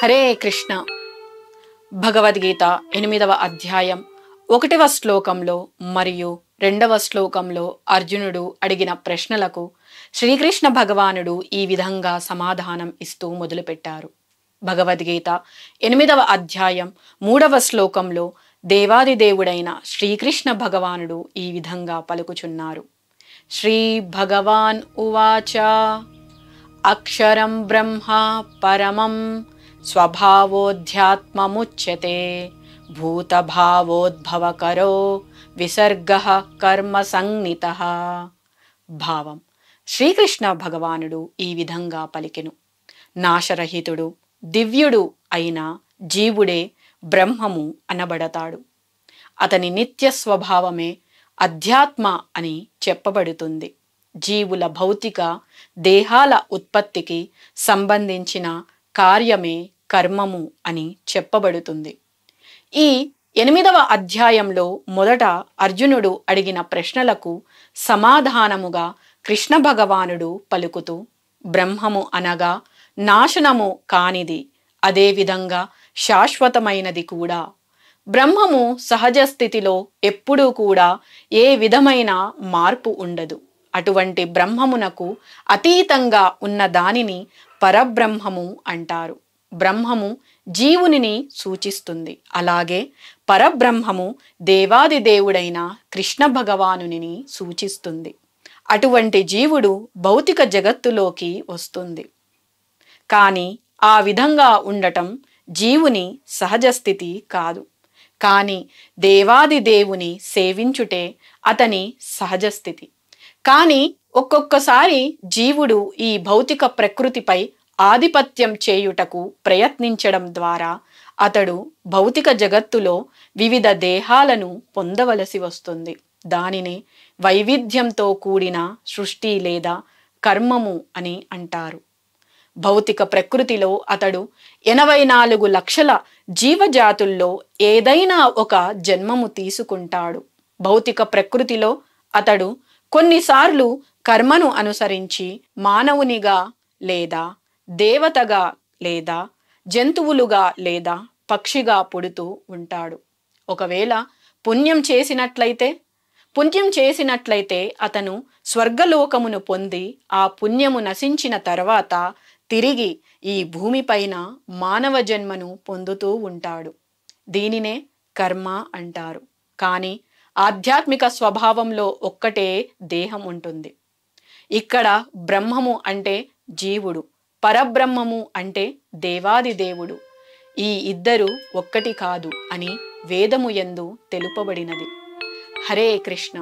హరే కృష్ణ. భగవద్గీత 8వ అధ్యాయం 1వ శ్లోకంలో మరియు 2వ శ్లోకంలో అర్జునుడు అడిగిన ప్రశ్నలకు శ్రీకృష్ణ భగవానుడు ఈ విధంగా సమాధానం ఇస్తూ మొదలుపెట్టారు. భగవద్గీత 8వ అధ్యాయం 3వ శ్లోకంలో దేవాదిదేవుడైన శ్రీకృష్ణ భగవానుడు ఈ విధంగా పలుకుచున్నారు. శ్రీ భగవాన్ ఉవాచ అక్షరం బ్రహ్మ పరమం స్వభావోధ్యాత్మముచ్యతే భూతభావోద్భవకరో విసర్గః కర్మ సంజ్ఞితః. భావం: శ్రీకృష్ణ భగవానుడు ఈ విధంగా పలికెను. నాశరహితుడు దివ్యుడు అయిన జీవుడే బ్రహ్మము అనబడతాడు. అతని నిత్య స్వభావమే అధ్యాత్మ అని చెప్పబడుతుంది. జీవుల భౌతిక దేహాల ఉత్పత్తికి సంబంధించిన కార్యమే కర్మము అని చెప్పబడుతుంది. ఈ 8వ అధ్యాయంలో మొదట అర్జునుడు అడిగిన ప్రశ్నలకు సమాధానముగా కృష్ణ భగవానుడు పలుకుతూ, బ్రహ్మము అనగా నాశనము కానిది, అదేవిధంగా శాశ్వతమైనది కూడా. బ్రహ్మము సహజ స్థితిలో ఎప్పుడూ కూడా ఏ విధమైన మార్పు ఉండదు. అటువంటి బ్రహ్మమునకు అతీతంగా ఉన్న దానిని పరబ్రహ్మము అంటారు. బ్రహ్మము జీవునిని సూచిస్తుంది. అలాగే పరబ్రహ్మము దేవాదిదేవుడైన కృష్ణ భగవానుని సూచిస్తుంది. అటువంటి జీవుడు భౌతిక జగత్తులోకి వస్తుంది. కానీ ఆ విధంగా ఉండటం జీవుని సహజ స్థితి కాదు. కానీ దేవాదిదేవుని సేవించుటే అతని సహజ స్థితి. కానీ ఒక్కొక్కసారి జీవుడు ఈ భౌతిక ప్రకృతిపై ఆధిపత్యం చేయుటకు ప్రయత్నించడం ద్వారా అతడు భౌతిక జగత్తులో వివిధ దేహాలను పొందవలసి వస్తుంది. దానినే వైవిధ్యంతో కూడిన సృష్టి లేదా కర్మము అని అంటారు. భౌతిక ప్రకృతిలో అతడు 84 లక్షల జీవజాతుల్లో ఏదైనా ఒక జన్మము తీసుకుంటాడు. భౌతిక ప్రకృతిలో అతడు కొన్నిసార్లు కర్మను అనుసరించి మానవునిగా లేదా దేవతగా లేదా జంతువులుగా లేదా పక్షిగా పుడుతూ ఉంటాడు. ఒకవేళ పుణ్యం చేసినట్లయితే అతను స్వర్గలోకమును పొంది ఆ పుణ్యము నశించిన తర్వాత తిరిగి ఈ భూమిపైన మానవ జన్మను పొందుతూ ఉంటాడు. దీనినే కర్మ అంటారు. కానీ ఆధ్యాత్మిక స్వభావంలో ఒక్కటే దేహం ఉంటుంది. ఇక్కడ బ్రహ్మము అంటే జీవుడు, పరబ్రహ్మము అంటే దేవాదిదేవుడు. ఈ ఇద్దరు ఒక్కటి కాదు అని వేదము యందు తెలుపబడినది. హరే కృష్ణ.